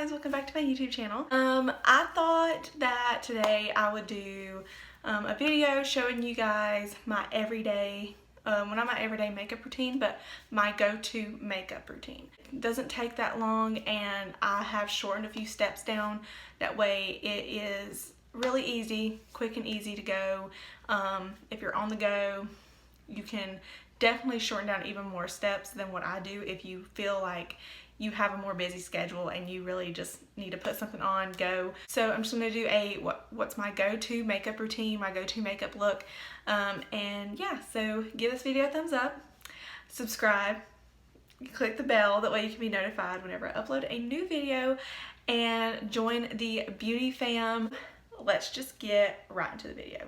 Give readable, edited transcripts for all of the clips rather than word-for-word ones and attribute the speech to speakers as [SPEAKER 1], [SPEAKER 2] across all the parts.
[SPEAKER 1] guys, welcome back to my YouTube channel. I thought that today I would do a video showing you guys my everyday, well, not my everyday makeup routine, but my go-to makeup routine. It doesn't take that long and I have shortened a few steps down. That way it is really easy, quick and easy to go. If you're on the go, you can definitely shorten down even more steps than what I do if you feel like you have a more busy schedule and you really just need to put something on, go. So I'm just going to do a what's my go-to makeup routine, my go-to makeup look. And yeah, so give this video a thumbs up, subscribe, click the bell, that way you can be notified whenever I upload a new video, and join the beauty fam. Let's just get right into the video.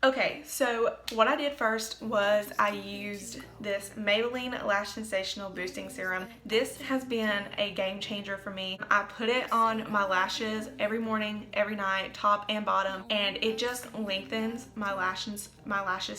[SPEAKER 1] Okay, so what I did first was I used this Maybelline Lash Sensational Boosting Serum. This has been a game changer for me. I put it on my lashes every morning, every night, top and bottom, and it just lengthens my lashes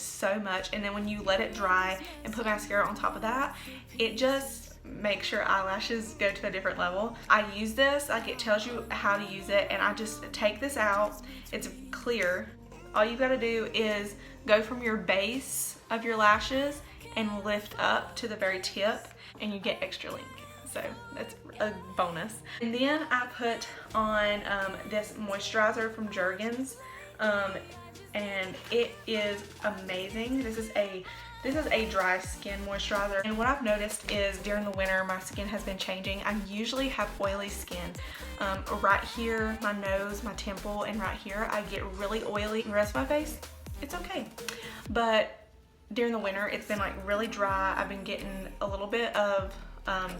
[SPEAKER 1] so much. And then when you let it dry and put mascara on top of that, it just makes your eyelashes go to a different level. I use this, like it tells you how to use it, and I just take this out. It's clear. All you've got to do is go from your base of your lashes and lift up to the very tip, and you get extra length. So that's a bonus. And then I put on this moisturizer from Jergens, and it is amazing. This is a dry skin moisturizer, and what I've noticed is during the winter my skin has been changing. I usually have oily skin. Right here, my nose, my temple, and right here I get really oily. The rest of my face, it's okay. But during the winter it's been like really dry. I've been getting a little bit of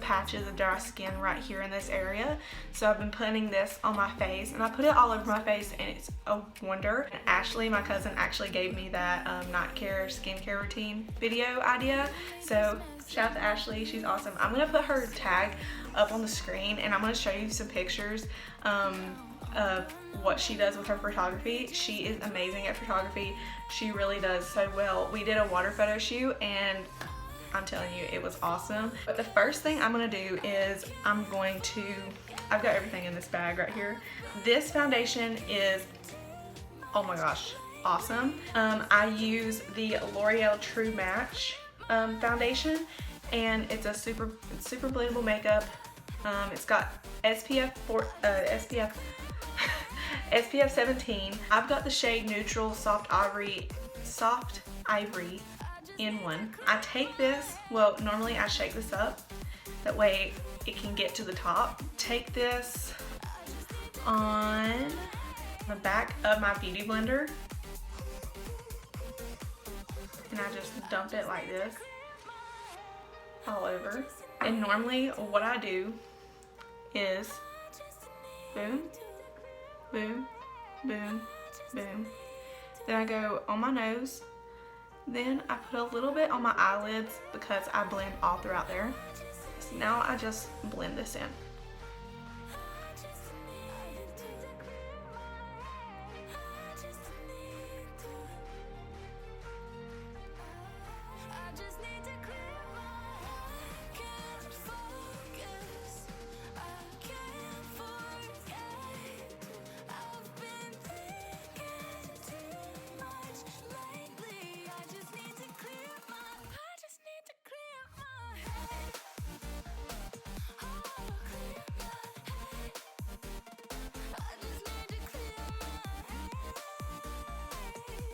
[SPEAKER 1] patches of dry skin right here in this area, so I've been putting this on my face, and I put it all over my face, and it's a wonder. And Ashley, my cousin, actually gave me that night care skincare routine video idea, so shout out to Ashley, she's awesome. I'm gonna put her tag up on the screen, and I'm gonna show you some pictures of what she does with her photography. She is amazing at photography. She really does so well. We did a water photo shoot, and I'm telling you, it was awesome. But the first thing I'm gonna do is I've got everything in this bag right here. This foundation is, oh my gosh, awesome. I use the L'Oreal True Match foundation, and it's a super blendable makeup. It's got SPF 17. I've got the shade Neutral Soft Ivory in one. I take this, well, normally I shake this up, that way it can get to the top. Take this on the back of my beauty blender, and I just dump it like this all over. And normally what I do is boom, boom, boom, boom. Then I go on my nose. Then I put a little bit on my eyelids because I blend all throughout there. So now I just blend this in.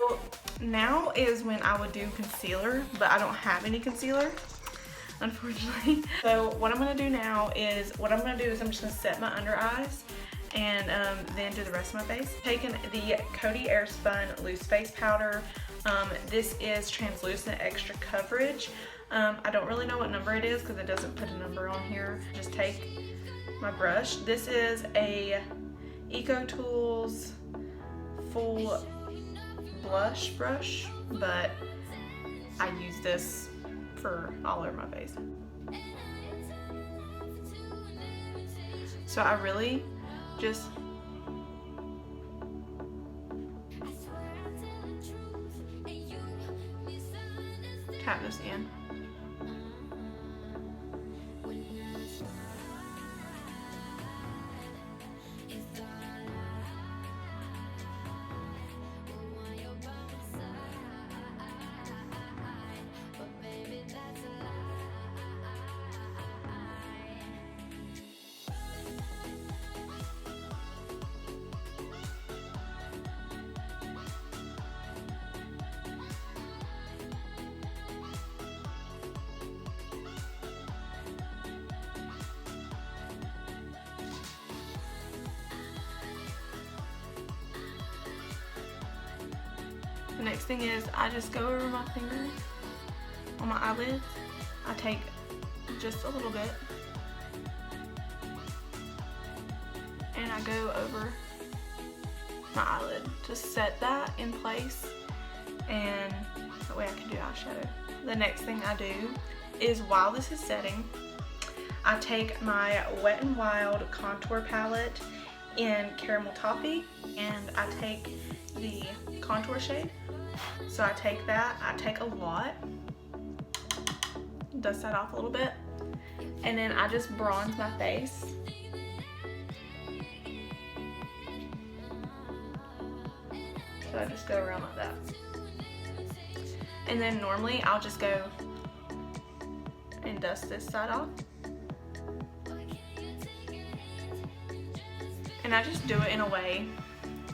[SPEAKER 1] Well, now is when I would do concealer, but I don't have any concealer, unfortunately. So what I'm going to do now is, I'm just going to set my under eyes and then do the rest of my face. Taking the Coty Airspun Loose Face Powder. This is translucent extra coverage. I don't really know what number it is because it doesn't put a number on here. Just take my brush. This is a Eco Tools full blush brush, but I use this for all over my face. So I really just tap this in. The next thing is I just go over my finger on my eyelids. I take just a little bit and I go over my eyelid to set that in place, and that way I can do eyeshadow. The next thing I do is, while this is setting, I take my Wet n Wild contour palette in Caramel Toffee and I take the contour shade. So I take that, I take a lot, dust that off a little bit, and then I just bronze my face. So I just go around like that. And then normally I'll just go and dust this side off. And I just do it in a way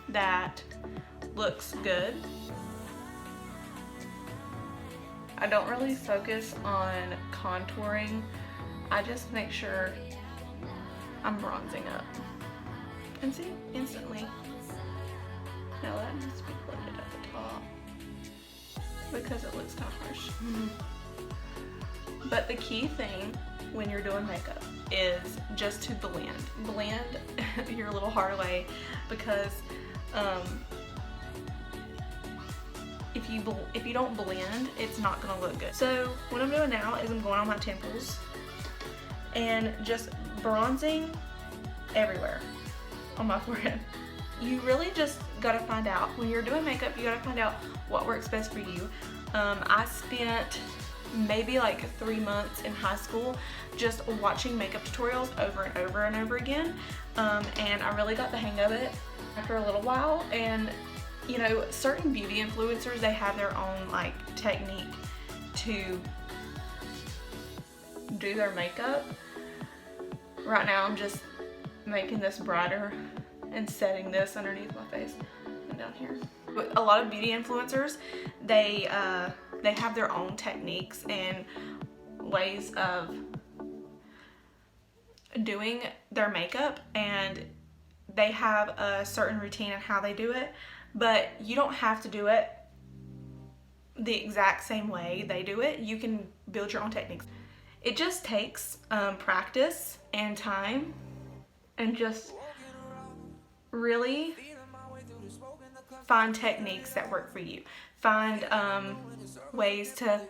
[SPEAKER 1] that looks good. I don't really focus on contouring. I just make sure I'm bronzing up. And see, instantly. Now that needs to be blended at the top because it looks kind of harsh. But the key thing when you're doing makeup is just to blend. Blend your little heart away, because if you don't blend, it's not gonna look good. So what I'm doing now is I'm going on my temples and just bronzing everywhere on my forehead. You really just gotta find out, when you're doing makeup, you gotta find out what works best for you. I spent maybe like 3 months in high school just watching makeup tutorials over and over and over again, and I really got the hang of it after a little while. And you know, certain beauty influencers, they have their own like technique to do their makeup. Right now I'm just making this brighter and setting this underneath my face and down here. But a lot of beauty influencers, they have their own techniques and ways of doing their makeup, and they have a certain routine on how they do it, but you don't have to do it the exact same way they do it. You can build your own techniques. It just takes practice and time, and just really find techniques that work for you. Find ways to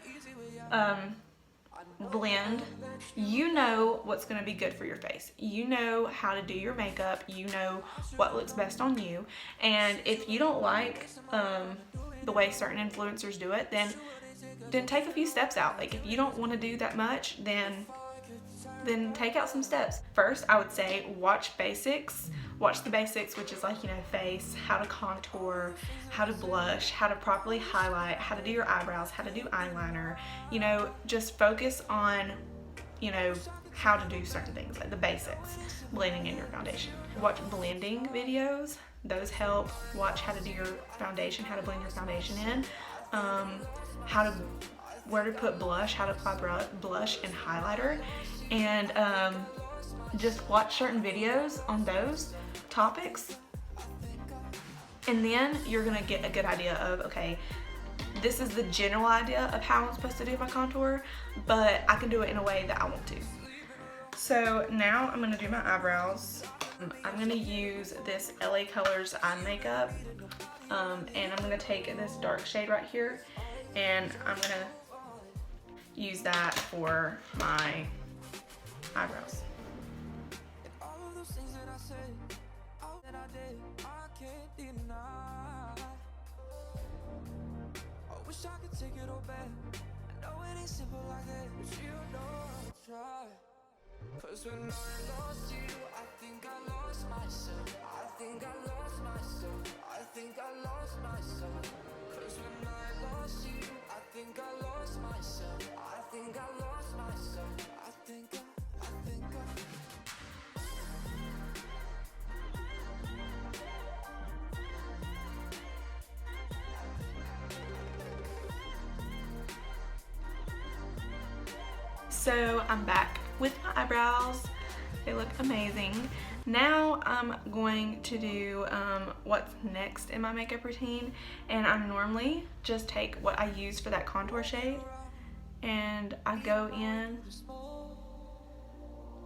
[SPEAKER 1] blend. You know what's going to be good for your face. You know how to do your makeup. You know what looks best on you. And if you don't like the way certain influencers do it, then take a few steps out. Like if you don't want to do that much, then take out some steps. First, I would say watch basics. Watch the basics, which is like, you know, face, how to contour, how to blush, how to properly highlight, how to do your eyebrows, how to do eyeliner. You know, just focus on, you know, how to do certain things, like the basics, blending in your foundation. Watch blending videos, those help. Watch how to do your foundation, how to blend your foundation in, where to put blush, how to apply blush and highlighter, and just watch certain videos on those topics, and then you're gonna get a good idea of, okay, this is the general idea of how I'm supposed to do my contour, but I can do it in a way that I want to. So now I'm gonna do my eyebrows. I'm gonna use this LA Colors eye makeup, and I'm gonna take this dark shade right here, and I'm gonna use that for my eyebrows.
[SPEAKER 2] Cause when I lost you, I think I lost myself. I think I lost myself. I think I lost myself. Cause when I lost you, I think I lost myself. I think I lost myself. I think I
[SPEAKER 1] So I'm back with my eyebrows. They look amazing. Now I'm going to do what's next in my makeup routine, and I normally just take what I use for that contour shade and I go in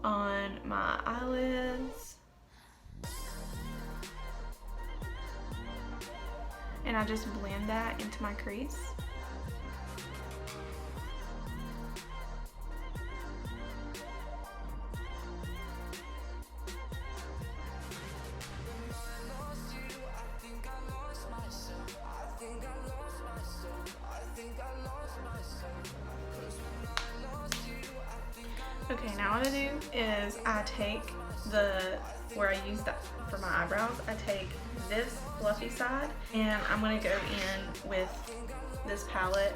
[SPEAKER 1] on my eyelids and I just blend that into my crease. Okay, now what I do is I take where I use that for my eyebrows, I take this fluffy side and I'm going to go in with this palette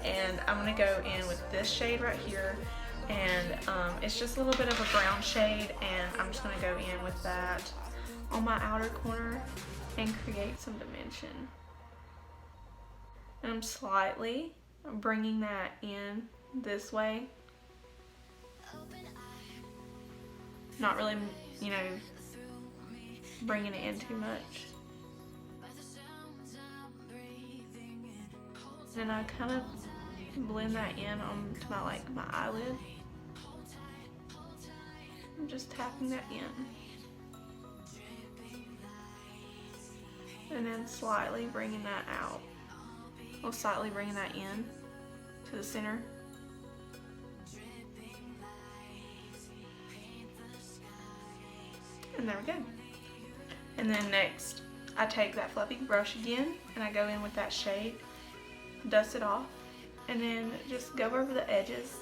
[SPEAKER 1] and I'm going to go in with this shade right here, and it's just a little bit of a brown shade, and I'm just going to go in with that on my outer corner and create some dimension. And I'm slightly bringing that in this way. Not really, you know, bringing it in too much. And I kind of blend that in onto my eyelid. I'm just tapping that in. And then slightly bringing that out. Well, slightly bringing that in to the center. And there we go. And then next, I take that fluffy brush again and I go in with that shade, dust it off, and then just go over the edges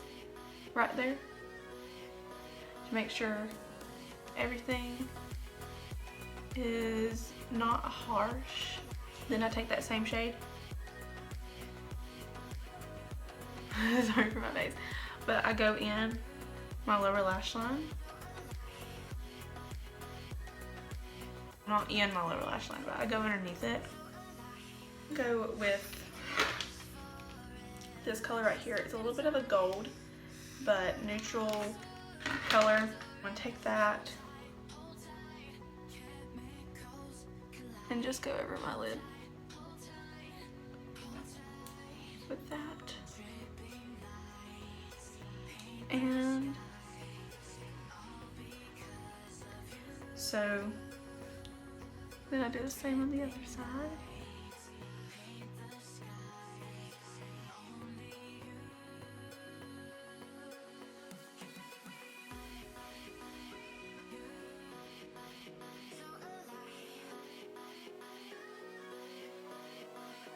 [SPEAKER 1] right there to make sure everything is not harsh. Then I take that same shade. Sorry for my face. But I go in my lower lash line. Not in my lower lash line, but I go underneath it. Go with this color right here. It's a little bit of a gold, but neutral color. I'm gonna take that and just go over my lid with that. And so then I do the same on the other side.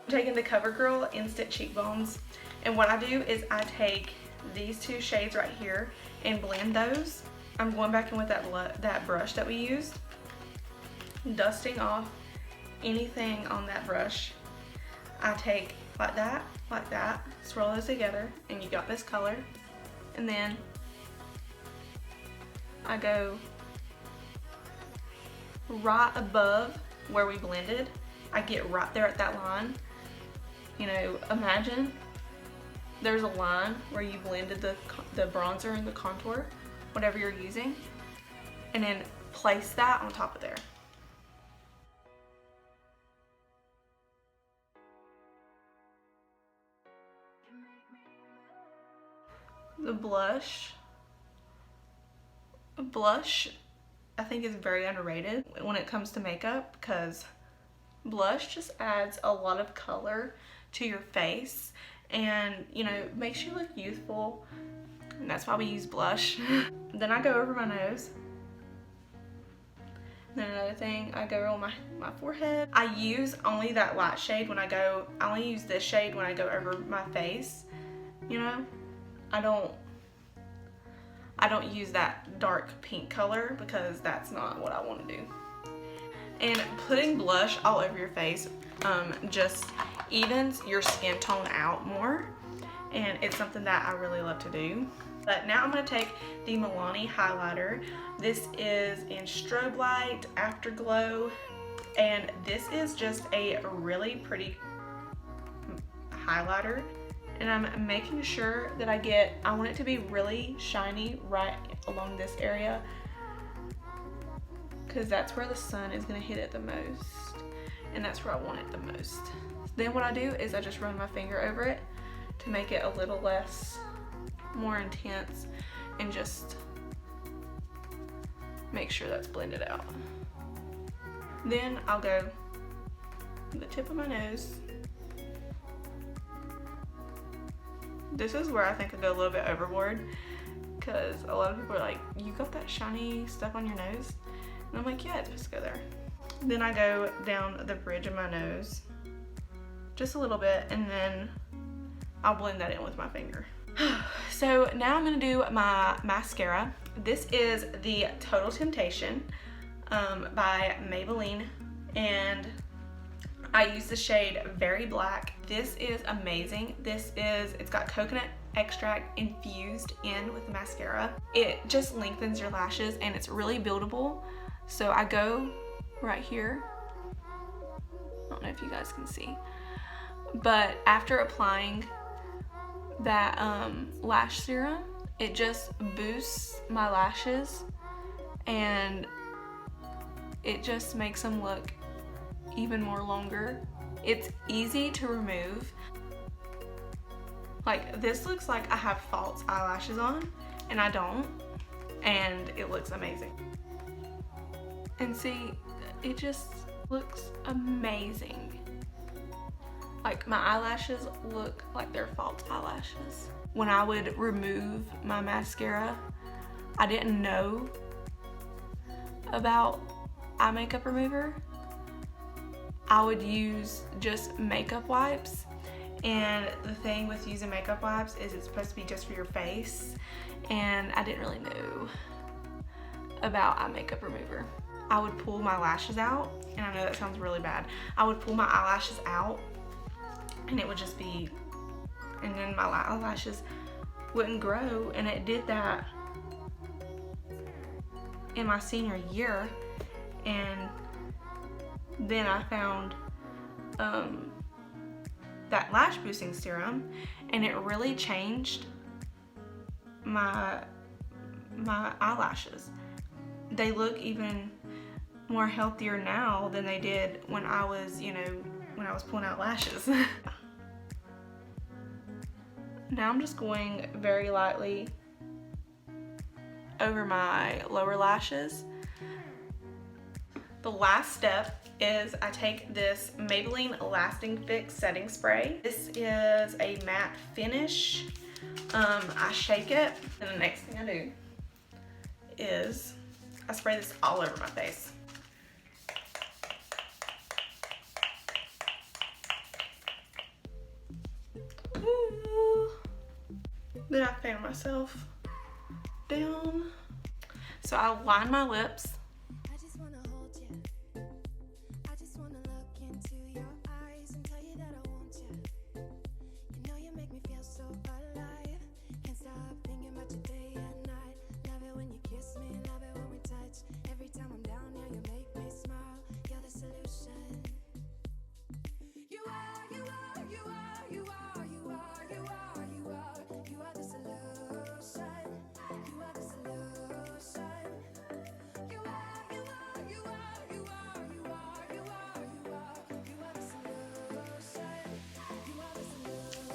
[SPEAKER 1] I'm taking the CoverGirl Instant Cheekbones, and what I do is I take these two shades right here and blend those. I'm going back in with that brush that we used, dusting off anything on that brush. I take like that, swirl those together, and you got this color. And then I go right above where we blended. I get right there at that line. You know, imagine there's a line where you blended the bronzer and the contour, whatever you're using, and then place that on top of there. The blush I think is very underrated when it comes to makeup, because blush just adds a lot of color to your face and, you know, makes you look youthful, and that's why we use blush. Then I go over my nose. Then another thing, I go on my forehead. I use only that light shade when I only use this shade when I go over my face, you know? I don't use that dark pink color because that's not what I want to do. And putting blush all over your face just evens your skin tone out more, and it's something that I really love to do. But now I'm going to take the Milani highlighter. This is in Strobe Light Afterglow, and this is just a really pretty highlighter. And I'm making sure that I want it to be really shiny right along this area, because that's where the sun is going to hit it the most, and that's where I want it the most. Then what I do is I just run my finger over it to make it a little more intense, and just make sure that's blended out. Then I'll go to the tip of my nose. This is where I think I go a little bit overboard, because a lot of people are like, you got that shiny stuff on your nose? And I'm like, yeah, it's supposed to go there. Then I go down the bridge of my nose, just a little bit, and then I'll blend that in with my finger. So now I'm gonna do my mascara. This is the Total Temptation by Maybelline, and I use the shade Very Black. This is amazing. It's got coconut extract infused in with the mascara. It just lengthens your lashes, and it's really buildable. So I go right here. I don't know if you guys can see, but after applying that lash serum, it just boosts my lashes, and it just makes them look even more longer. It's easy to remove. Like, this looks like I have false eyelashes on, and I don't, and it looks amazing. And see, it just looks amazing. Like, my eyelashes look like they're false eyelashes. When I would remove my mascara, I didn't know about eye makeup remover. I would use just makeup wipes, and the thing with using makeup wipes is it's supposed to be just for your face, and I didn't really know about eye makeup remover. I would pull my lashes out, and I know that sounds really bad. I would pull my eyelashes out, and it would just be, and then my eyelashes wouldn't grow, and it did that in my senior year. And then I found that lash boosting serum, and it really changed my eyelashes. They look even more healthier now than they did when I was, when I was pulling out lashes. Now I'm just going very lightly over my lower lashes. The last step is I take this Maybelline Lasting Fix Setting Spray. This is a matte finish. I shake it, and the next thing I do is I spray this all over my face. Ooh. Then I fan myself down. So I line my lips.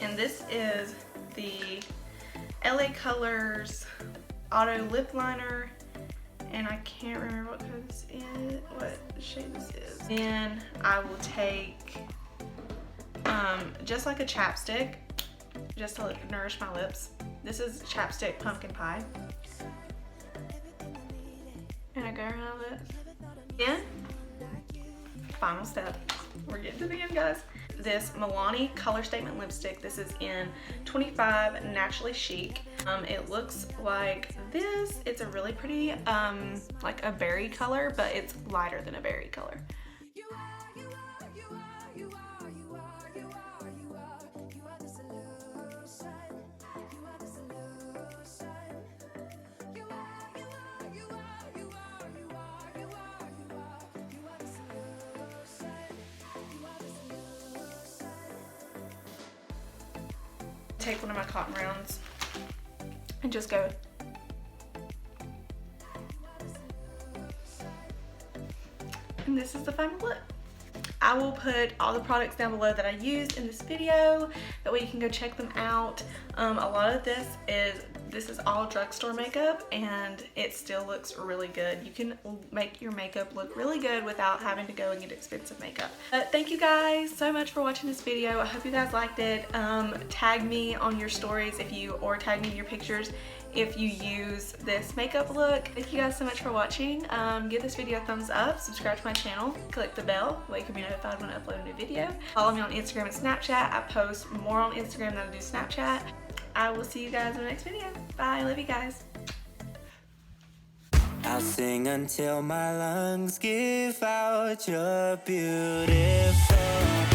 [SPEAKER 1] And this is the LA Colors Auto Lip Liner, and I can't remember what shade this is. Then I will take just like a chapstick, just to nourish my lips. This is Chapstick Pumpkin Pie, and I go around my lips. Then, final step. We're getting to the end, guys. this Milani Color Statement lipstick. This is in 25 Naturally Chic. It looks like this. It's a really pretty, like a berry color, but it's lighter than a berry color. Take one of my cotton rounds and just go. And this is the final look. I will put all the products down below that I used in this video, that way you can go check them out. A lot of this is all drugstore makeup, and it still looks really good. You can make your makeup look really good without having to go and get expensive makeup. But thank you guys so much for watching this video. I hope you guys liked it. Tag me on your stories or tag me in your pictures if you use this makeup look. Thank you guys so much for watching. Give this video a thumbs up, subscribe to my channel, click the bell so you can be notified when I upload a new video. Follow me on Instagram and Snapchat. I post more on Instagram than I do Snapchat. I will see you guys in the next video. Bye, love you guys.
[SPEAKER 2] I'll sing until my lungs give out. You're beautiful.